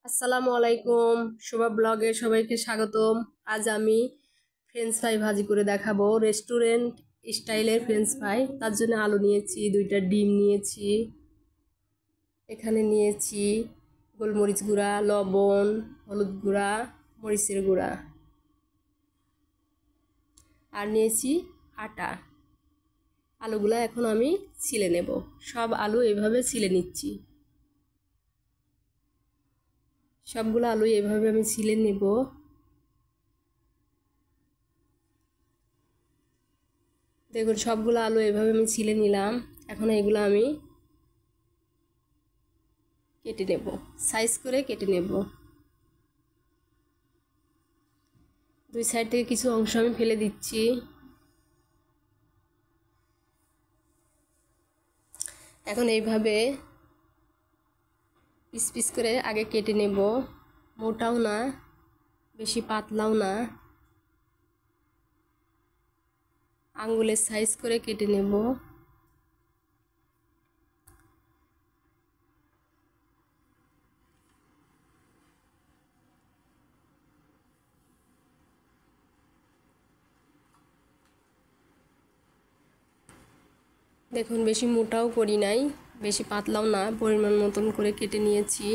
আসসালামু আলাইকুম। শোভা ব্লগে সবাইকে স্বাগতম। আজ আমি ফ্রেঞ্চ ফ্রাই ভাজি করে দেখাবো, রেস্টুরেন্ট স্টাইলের ফ্রেঞ্চ ফ্রাই। তার জন্য আলু নিয়েছি, 2টা ডিম নিয়েছি, এখানে নিয়েছি গোলমরিচ গুঁড়া, লবণ, হলুদ গুঁড়া, মরিচের গুঁড়া, আর নিয়েছি আটা। আলুগুলা এখন আমি ছিলে নেব। সব আলু এভাবে ছিলে নিচ্ছি। সবগুলো আলু এভাবে আমি ছিলে নেব। দেখুন, সবগুলো আলু এভাবে আমি ছিলে নিলাম। এখন এগুলো আমি কেটে নেব, সাইজ করে কেটে নেব। দুই সাইড থেকে কিছু অংশ আমি ফেলে দিচ্ছি। এখন এইভাবে পিস পিস করে আগে কেটে নেব। মোটাও না, বেশি পাতলাও না, আঙ্গুলের সাইজ করে কেটে নেব। দেখুন, বেশি মোটাও করি নাই, বেশি পাতলাও না, পরিমাণ মতন করে কেটে নিয়েছি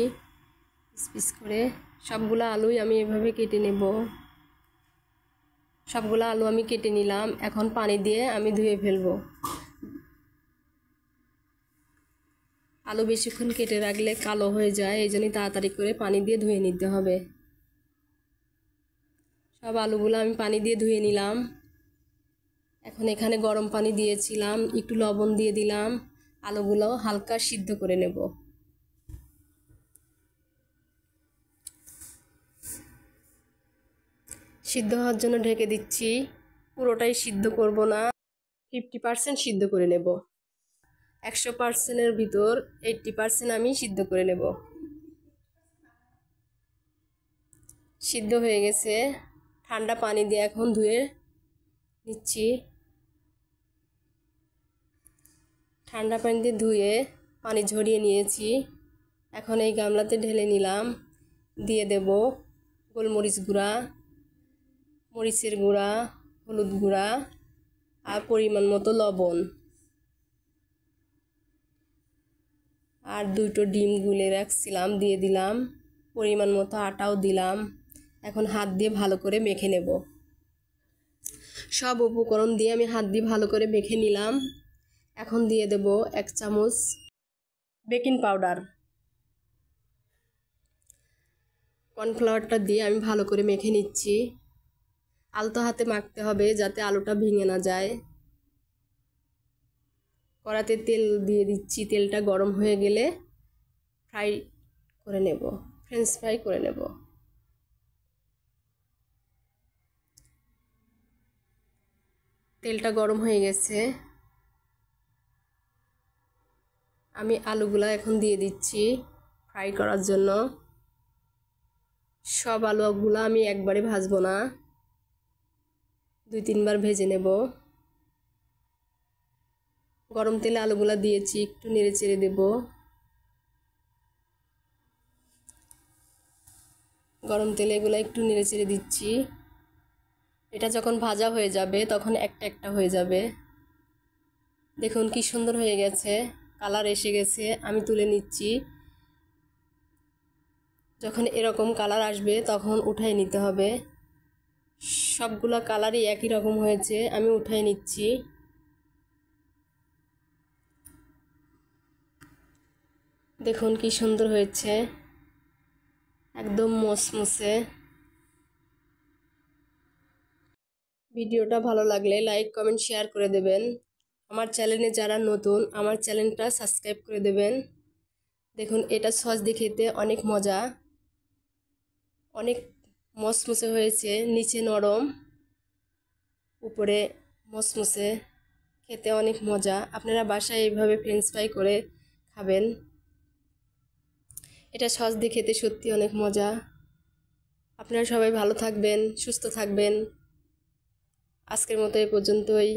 পিস পিস করে। সবগুলো আলুই আমি এভাবে কেটে নেব। সবগুলো আলু আমি কেটে নিলাম। এখন পানি দিয়ে আমি ধুয়ে ফেলবো। আলু বেশিক্ষণ কেটে রাখলে কালো হয়ে যায়, এই জন্যই তাড়াতাড়ি করে পানি দিয়ে ধুয়ে নিতে হবে। সব আলুগুলো আমি পানি দিয়ে ধুয়ে নিলাম। এখন এখানে গরম পানি দিয়েছিলাম, একটু লবণ দিয়ে দিলাম। আলুগুলো হালকা সিদ্ধ করে নেব। সিদ্ধ হওয়ার জন্য ঢেকে দিচ্ছি। পুরোটাই সিদ্ধ করব না, 50% সিদ্ধ করে নেব। 100%-এর ভিতর 80% আমি সিদ্ধ করে নেব। সিদ্ধ হয়ে গেছে। ঠান্ডা পানি দিয়ে এখন ধুয়ে নিচ্ছি। ঠান্ডা পানি দিয়ে ধুয়ে পানি ঝরিয়ে নিয়েছি। এখন এই গামলাতে ঢেলে নিলাম। দিয়ে দেব গোলমরিচ গুঁড়া, মরিচের গুঁড়া, হলুদ গুঁড়া, আর পরিমাণ মতো লবণ, আর 2টো ডিম গুলে রাখছিলাম দিয়ে দিলাম। পরিমাণ মতো আটাও দিলাম। এখন হাত দিয়ে ভালো করে মেখে নেব। সব উপকরণ দিয়ে আমি হাত দিয়ে ভালো করে মেখে নিলাম। এখন দিয়ে দেব 1 চামচ বেকিং পাউডার। কর্নফ্লাওয়ারটা দিয়ে আমি ভালো করে মেখে নিচ্ছি। আলতো হাতে মাখতে হবে যাতে আলুটা ভেঙে না যায়। কড়াতে তেল দিয়ে দিচ্ছি। তেলটা গরম হয়ে গেলে ফ্রাই করে নেব, ফ্রেঞ্চ ফ্রাই করে নেব। তেলটা গরম হয়ে গেছে। আমি আলুগুলা এখন দিয়ে দিচ্ছি ফ্রাই করার জন্য। সব আলুগুলো আমি একবারে ভাজবো না, 2-3 বার ভেজে নেব। গরম তেলে আলুগুলা দিয়েছি, একটু নেড়ে চেড়ে দেব। গরম তেলে এগুলো একটু নেড়ে চেড়ে দিচ্ছি। এটা যখন ভাজা হয়ে যাবে তখন একটা একটা হয়ে যাবে। দেখুন কি সুন্দর হয়ে গেছে, কালার এসে গেছে। আমি তুলে নিচ্ছি। যখন এরকম কালার আসবে তখন উঠাই নিতে হবে। সবগুলো কালারই একই রকম হয়েছে, আমি উঠাই নিচ্ছি। দেখুন কি সুন্দর হয়েছে, একদম মসমসে। ভিডিওটা ভালো লাগলে লাইক, কমেন্ট, শেয়ার করে দেবেন। আমার চ্যানেলে যারা নতুন, আমার চ্যানেলটা সাবস্ক্রাইব করে দেবেন। দেখুন, এটা সস দিয়ে খেতে অনেক মজা, অনেক মসমসে হয়েছে। নিচে নরম, উপরে মসমসে, খেতে অনেক মজা। আপনারা বাসায় এইভাবে ফ্রেঞ্চ ফ্রাই করে খাবেন। এটা সস দিয়ে খেতে সত্যি অনেক মজা। আপনারা সবাই ভালো থাকবেন, সুস্থ থাকবেন। আজকের মতো এই পর্যন্তই।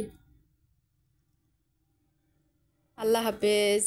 আল্লাহ হাফেজ।